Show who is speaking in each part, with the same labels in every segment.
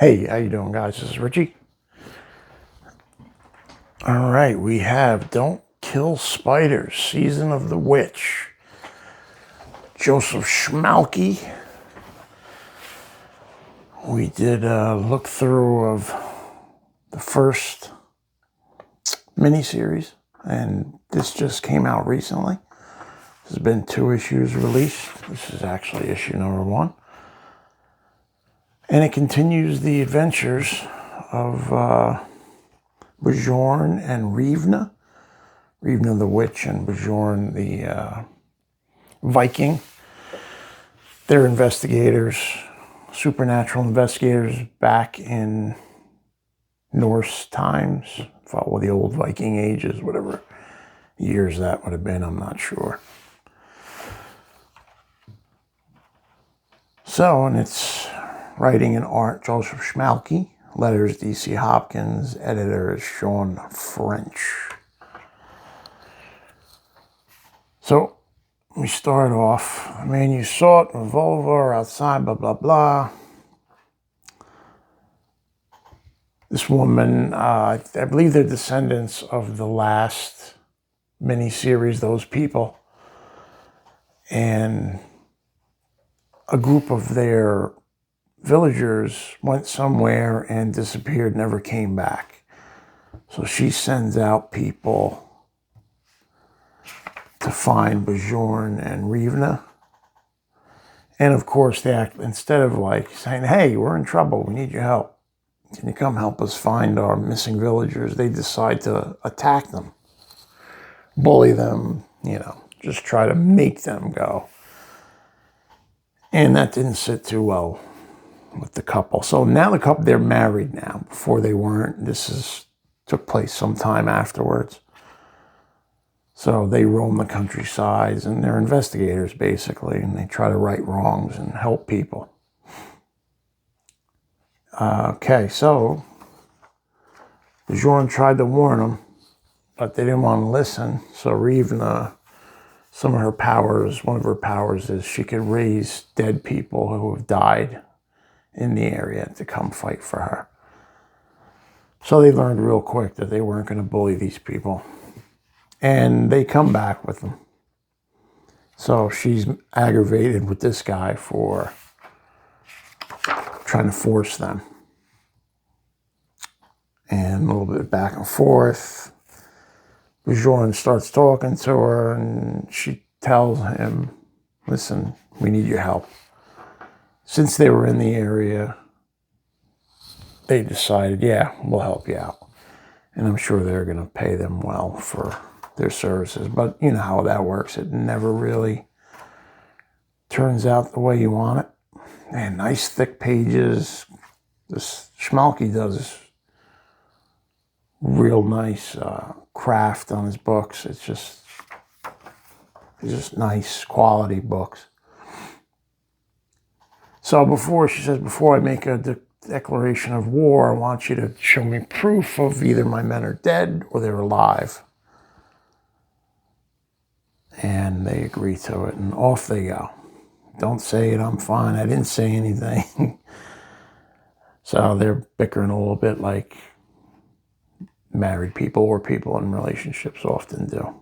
Speaker 1: Hey, how you doing, guys? This is Richie. All right, we have Don't Kill Spiders, Season of the Witch. Joseph Schmalke. We did a look through of the first miniseries, and this just came out recently. There's been 2 issues released. This is actually issue number 1. And it continues the adventures of Bjorn and Rivna. Rivna the witch and Bjorn the Viking. They're investigators, supernatural investigators back in Norse times, well, the old Viking ages, whatever years that would have been, I'm not sure. So, and it's writing and art, Joseph Schmalke. Letters, D.C. Hopkins. Editor is Sean French. So, we start off, a man you sought, revolver, outside, blah, blah, blah. This woman, I believe they're descendants of the last miniseries, those people. And a group of their villagers went somewhere and disappeared, never came back. So she sends out people to find Bjorn and Rivna. And of course, they act, instead of like saying, hey, we're in trouble, we need your help. Can you come help us find our missing villagers? They decide to attack them, bully them, just try to make them go. And that didn't sit too well with the couple. So now the couple, they're married now. Before they weren't. Took place sometime afterwards. So they roam the countrysides, and they're investigators, basically, and they try to right wrongs and help people. Okay, so Bjorn tried to warn them, but they didn't want to listen. So Rivna, one of her powers is she could raise dead people who have died in the area to come fight for her. So they learned real quick that they weren't going to bully these people. And they come back with them. So she's aggravated with this guy for trying to force them. And a little bit back and forth. Bjorn starts talking to her, and she tells him, listen, we need your help. Since they were in the area, they decided, yeah, we'll help you out. And I'm sure they're going to pay them well for their services. But you know how that works. It never really turns out the way you want it. And nice thick pages. This Schmalke does real nice craft on his books. It's just nice quality books. So before I make a declaration of war, I want you to show me proof of either my men are dead or they're alive. And they agree to it, and off they go. Don't say it, I'm fine, I didn't say anything. So they're bickering a little bit like married people or people in relationships often do.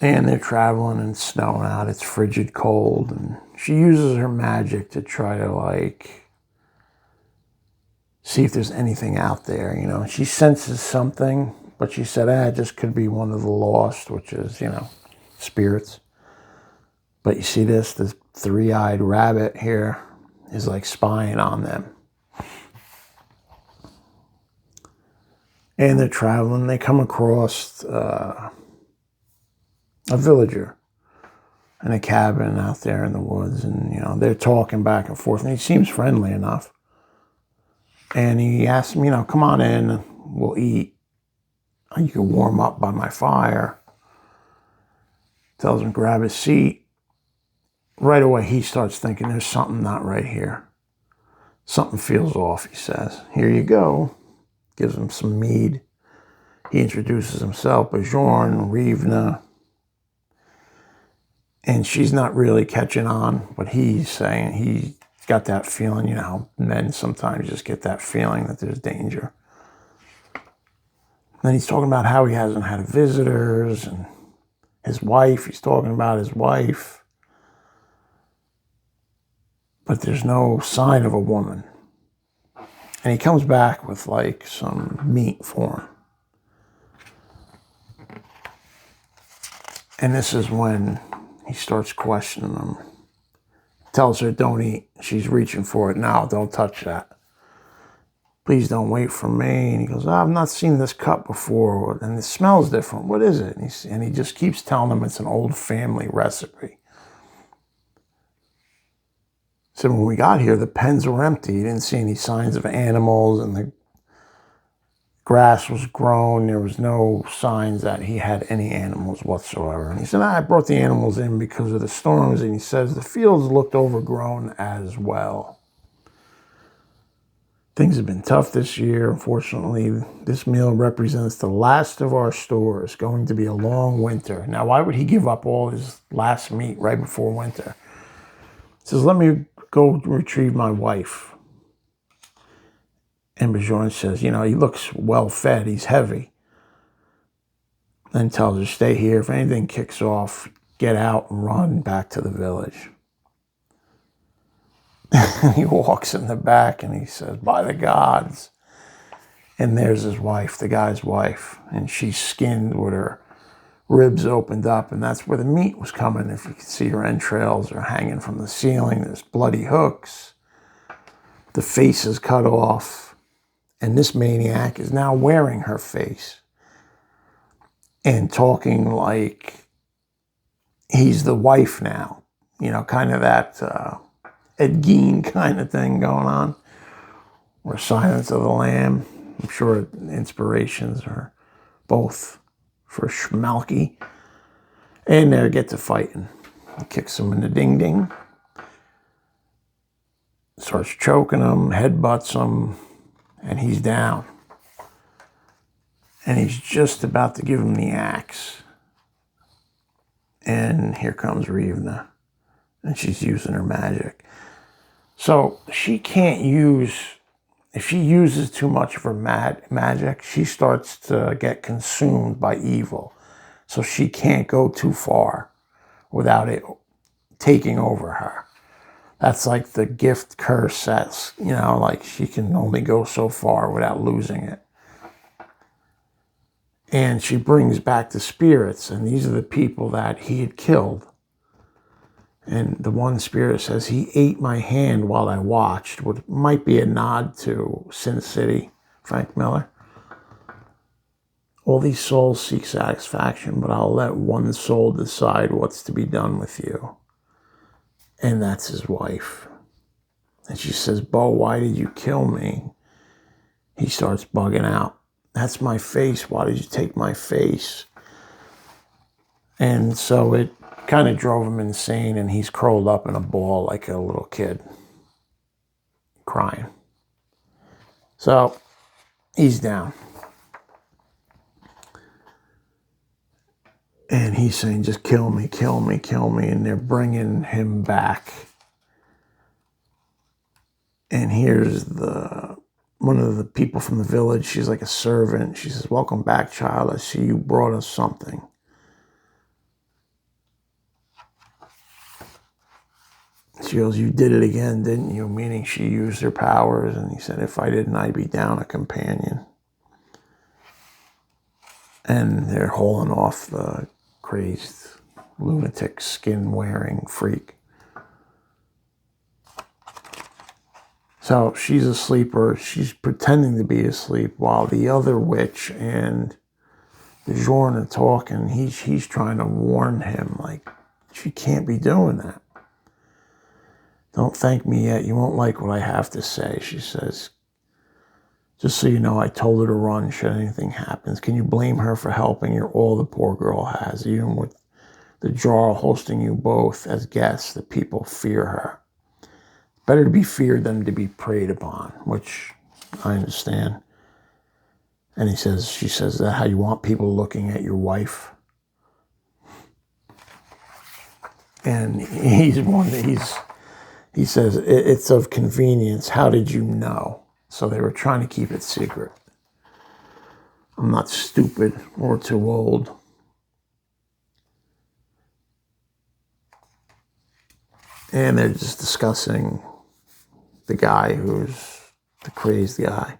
Speaker 1: And they're traveling and snowing out, it's frigid cold, and she uses her magic to try to see if there's anything out there, She senses something, but she said, it just could be one of the lost, which is, spirits. But you see this 3-eyed rabbit here is like spying on them. And they're traveling, they come across a villager in a cabin out there in the woods, and, they're talking back and forth, and he seems friendly enough. And he asks him, come on in, we'll eat. You can warm up by my fire. Tells him grab his seat. Right away, he starts thinking there's something not right here. Something feels off, he says. Here you go. Gives him some mead. He introduces himself, Bjorn, Rivna. And she's not really catching on, but he's saying he got that feeling, you know, how men sometimes just get that feeling that there's danger. Then he's talking about how he hasn't had visitors and his wife. He's talking about his wife. But there's no sign of a woman. And he comes back with like some meat for him. And this is when he starts questioning them. Tells her, don't eat. She's reaching for it. No, don't touch that. Please don't wait for me. And he goes, I've not seen this cut before. And it smells different. What is it? And he just keeps telling them it's an old family recipe. So when we got here, the pens were empty. He didn't see any signs of animals, and the grass was grown. There was no signs that he had any animals whatsoever. And he said, I brought the animals in because of the storms. And he says the fields looked overgrown as well. Things have been tough this year. Unfortunately, this meal represents the last of our stores. Going to be a long winter. Now, why would he give up all his last meat right before winter? He says, let me go retrieve my wife. And Bjorn says, you know, he looks well fed. He's heavy. Then tells her, stay here. If anything kicks off, get out and run back to the village. He walks in the back and he says, by the gods. And there's his wife, the guy's wife. And she's skinned with her ribs opened up. And that's where the meat was coming. If you can see her entrails are hanging from the ceiling. There's bloody hooks. The face is cut off. And this maniac is now wearing her face and talking like he's the wife now. You know, kind of that Ed Gein kind of thing going on. Or Silence of the Lamb. I'm sure inspirations are both for Schmalke. And they get to fighting. He kicks him in the ding-ding. Starts choking him, headbutts him. And he's down. And he's just about to give him the axe. And here comes Rivna. And she's using her magic. So she can't use, if she uses too much of her magic, she starts to get consumed by evil. So she can't go too far without it taking over her. That's like the gift curse that's, you know, like she can only go so far without losing it. And she brings back the spirits, and these are the people that he had killed. And the one spirit says, he ate my hand while I watched, which might be a nod to Sin City, Frank Miller. All these souls seek satisfaction, but I'll let one soul decide what's to be done with you. And that's his wife. And she says, Bo, why did you kill me? He starts bugging out. That's my face. Why did you take my face? And so it kind of drove him insane, and he's curled up in a ball like a little kid, crying. So he's down. And he's saying, just kill me, kill me, kill me. And they're bringing him back. And here's one of the people from the village. She's like a servant. She says, welcome back, child. I see you brought us something. She goes, you did it again, didn't you? Meaning she used her powers. And he said, if I didn't, I'd be down a companion. And they're hauling off the crazed, lunatic, skin-wearing freak. So she's a sleeper. She's pretending to be asleep while the other witch and the Bjorn are talking. He's trying to warn him, like, she can't be doing that. Don't thank me yet. You won't like what I have to say, she says. Just so you know, I told her to run should anything happens. Can you blame her for helping? You're all the poor girl has. Even with the jar hosting you both as guests, the people fear her. Better to be feared than to be preyed upon, which I understand. And she says, is that how you want people looking at your wife? And he says, it's of convenience. How did you know? So they were trying to keep it secret. I'm not stupid or too old. And they're just discussing the guy who's the crazed guy.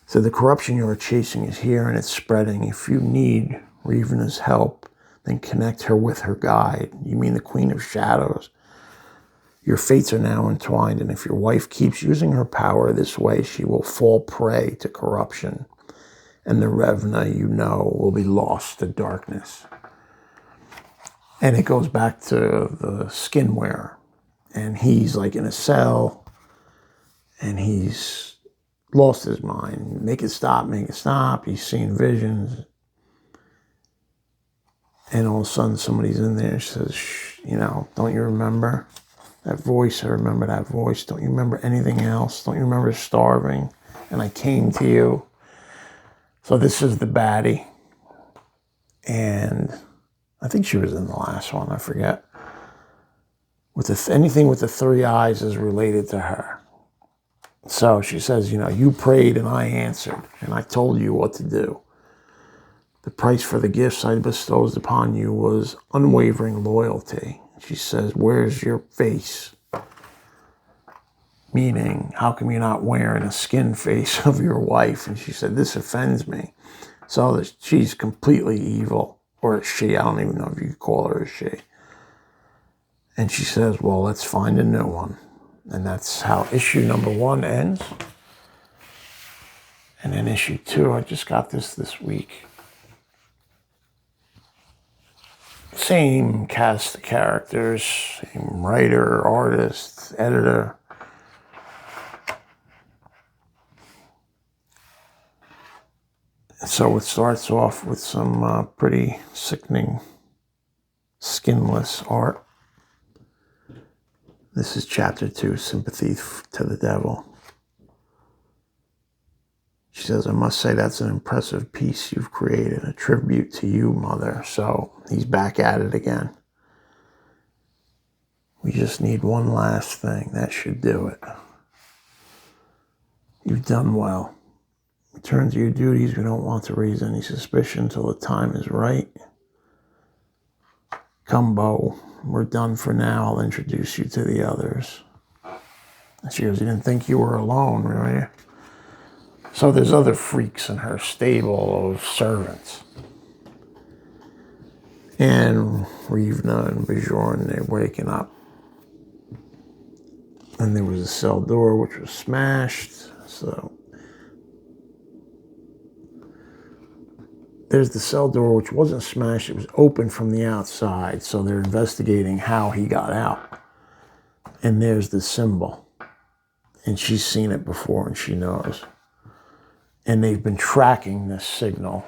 Speaker 1: So the corruption you are chasing is here and it's spreading. If you need Rivna's help, then connect her with her guide. You mean the Queen of Shadows. Your fates are now entwined, and if your wife keeps using her power this way, she will fall prey to corruption, and the Revna you know will be lost to darkness. And it goes back to the skin wearer, and he's like in a cell, and he's lost his mind. Make it stop, make it stop. He's seeing visions. And all of a sudden somebody's in there and says, don't you remember that voice? I remember that voice. Don't you remember anything else? Don't you remember starving? And I came to you. So this is the baddie. And I think she was in the last one. I forget. Anything with the three eyes is related to her. So she says, you prayed and I answered. And I told you what to do. The price for the gifts I bestowed upon you was unwavering loyalty. She says, where's your face? Meaning, how come you're not wearing a skin face of your wife? And she said, this offends me. So that she's completely evil. Or she, I don't even know if you could call her a she. And she says, well, let's find a new one. And that's how issue number 1 ends. And then issue 2, I just got this week. Same cast of characters, same writer, artist, editor. So it starts off with some pretty sickening, skinless art. This is chapter 2, Sympathy to the Devil. She says, I must say that's an impressive piece you've created, a tribute to you, Mother. So he's back at it again. We just need one last thing. That should do it. You've done well. Return to your duties. We don't want to raise any suspicion until the time is right. Come, Bo. We're done for now. I'll introduce you to the others. And she goes, you didn't think you were alone, really? So there's other freaks in her stable of servants. And Rivna and Bjorn, they're waking up. And there was a cell door which was smashed. So there's the cell door which wasn't smashed. It was open from the outside. So they're investigating how he got out. And there's the symbol. And she's seen it before and she knows. And they've been tracking this sigil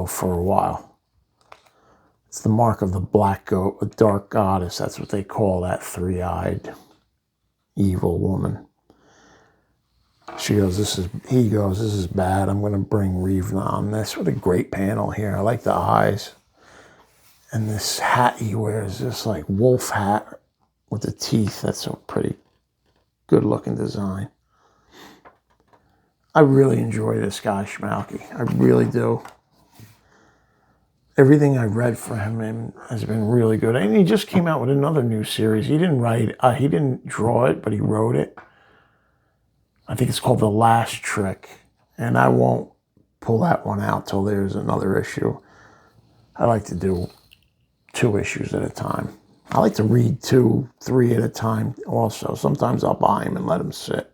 Speaker 1: for a while. It's the mark of the black goat, a dark goddess. That's what they call that three-eyed evil woman. He goes, this is bad. I'm going to bring Rivna on this. What a great panel here. I like the eyes. And this hat he wears, this like wolf hat with the teeth. That's a pretty good looking design. I really enjoy this guy, Schmalke. I really do. Everything I've read for him has been really good. And he just came out with another new series. He didn't draw it, but he wrote it. I think it's called The Last Trick. And I won't pull that one out till there's another issue. I like to do 2 issues at a time. I like to read 2, 3 at a time also. Sometimes I'll buy them and let them sit.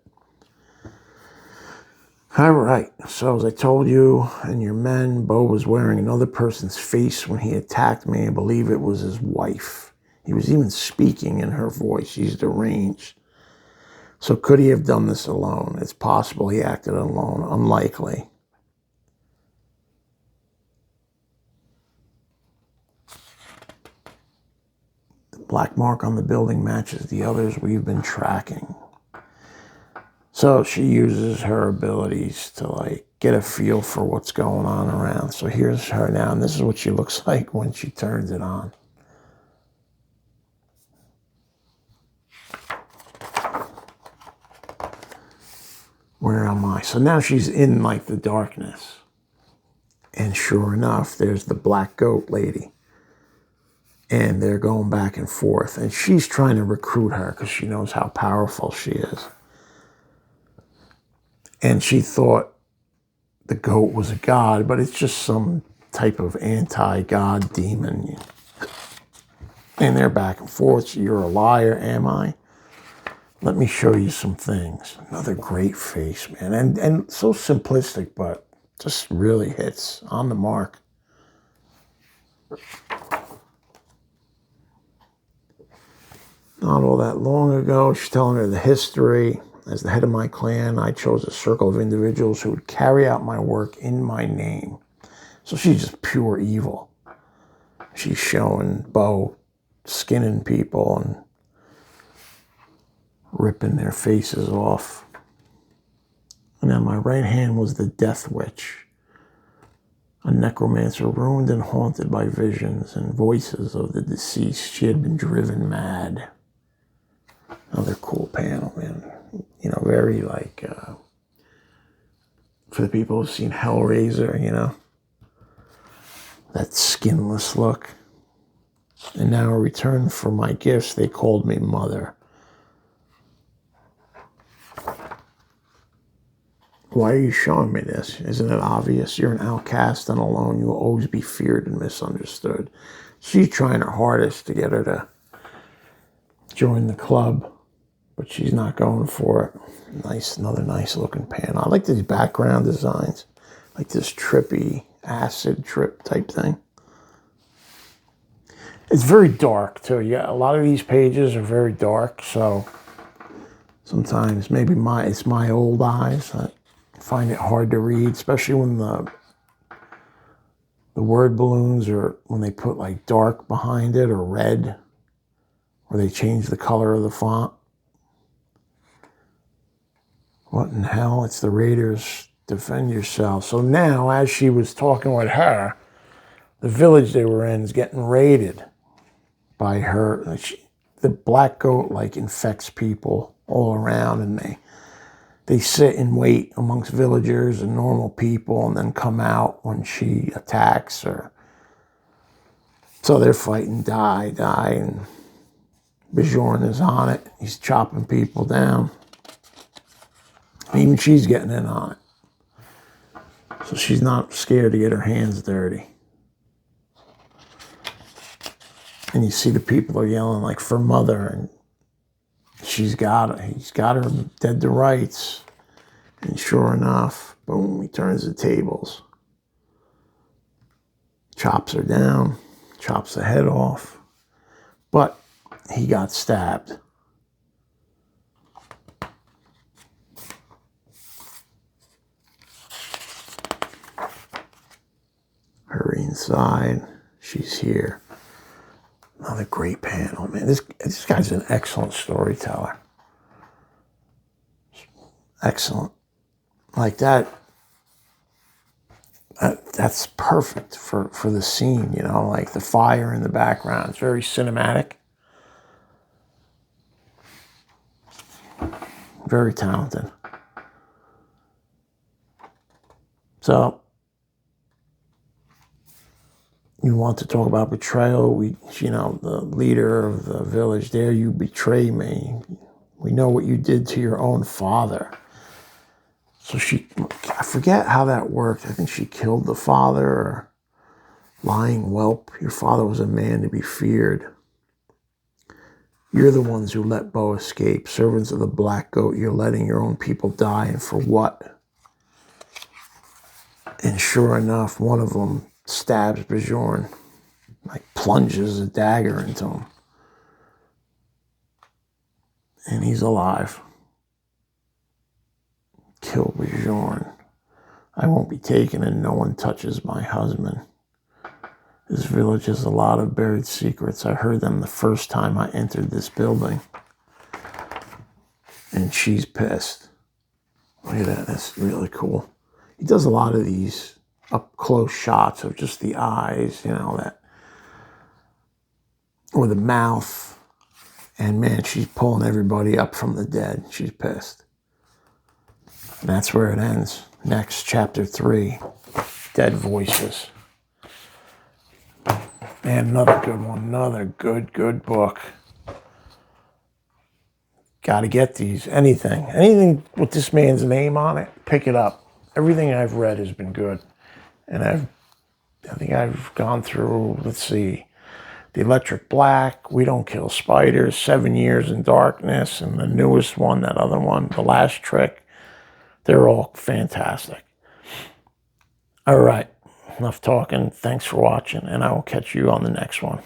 Speaker 1: All right, so as I told you and your men, Bo was wearing another person's face when he attacked me. I believe it was his wife. He was even speaking in her voice. She's deranged. So could he have done this alone? It's possible he acted alone. Unlikely. The black mark on the building matches the others we've been tracking. So she uses her abilities to get a feel for what's going on around. So here's her now, and this is what she looks like when she turns it on. Where am I? So now she's in like the darkness. And sure enough, there's the black goat lady. And they're going back and forth. And she's trying to recruit her because she knows how powerful she is. And she thought the goat was a god, but it's just some type of anti-god demon. And they're back and forth. So you're a liar, am I? Let me show you some things. Another great face, man. And so simplistic, but just really hits on the mark. Not all that long ago, she's telling her the history. As the head of my clan, I chose a circle of individuals who would carry out my work in my name. So she's just pure evil. She's showing Bo skinning people and ripping their faces off. And on my right hand was the Death Witch, a necromancer ruined and haunted by visions and voices of the deceased. She had been driven mad. Another cool panel, man. You know, very like, for the people who've seen Hellraiser, you know, that skinless look. And now in return for my gifts, they called me Mother. Why are you showing me this? Isn't it obvious? You're an outcast and alone. You will always be feared and misunderstood. She's trying her hardest to get her to join the club, but she's not going for it. Nice, another nice looking panel. I like these background designs, like this trippy acid trip type thing. It's very dark too. Yeah, a lot of these pages are very dark, so sometimes maybe it's my old eyes. I find it hard to read, especially when the word balloons, or when they put like dark behind it or red, or they change the color of the font. What in hell? It's the Raiders. Defend yourself. So now, as she was talking with her, the village they were in is getting raided by her. The black goat like infects people all around, and they sit and wait amongst villagers and normal people, and then come out when she attacks her. So they're fighting, die, and Bjorn is on it. He's chopping people down. Even she's getting in on it. So she's not scared to get her hands dirty. And you see the people are yelling like for Mother, and he's got her dead to rights. And sure enough, boom, he turns the tables. Chops her down, chops the head off. But he got stabbed. Hurry inside. She's here. Another great panel, man. This guy's an excellent storyteller. Excellent. Like that's perfect for the scene, you know, like the fire in the background. It's very cinematic. Very talented. So, you want to talk about betrayal? The leader of the village there, you betray me. We know what you did to your own father. So I forget how that worked. I think she killed the father, or lying whelp. Your father was a man to be feared. You're the ones who let Bo escape. Servants of the black goat, you're letting your own people die, and for what? And sure enough, one of them stabs Bjorn, like plunges a dagger into him. And he's alive. Kill Bjorn. I won't be taken, and no one touches my husband. This village has a lot of buried secrets. I heard them the first time I entered this building. And she's pissed. Look at that. That's really cool. He does a lot of these up-close shots of just the eyes, or the mouth. And man, she's pulling everybody up from the dead. She's pissed. And that's where it ends. Next, chapter 3, Dead Voices. And another good one. Another good book. Got to get these. Anything with this man's name on it, pick it up. Everything I've read has been good. And I think I've gone through, let's see, The Electric Black, We Don't Kill Spiders, 7 Years in Darkness, and the newest one, that other one, The Last Trick. They're all fantastic. All right, enough talking. Thanks for watching, and I will catch you on the next one.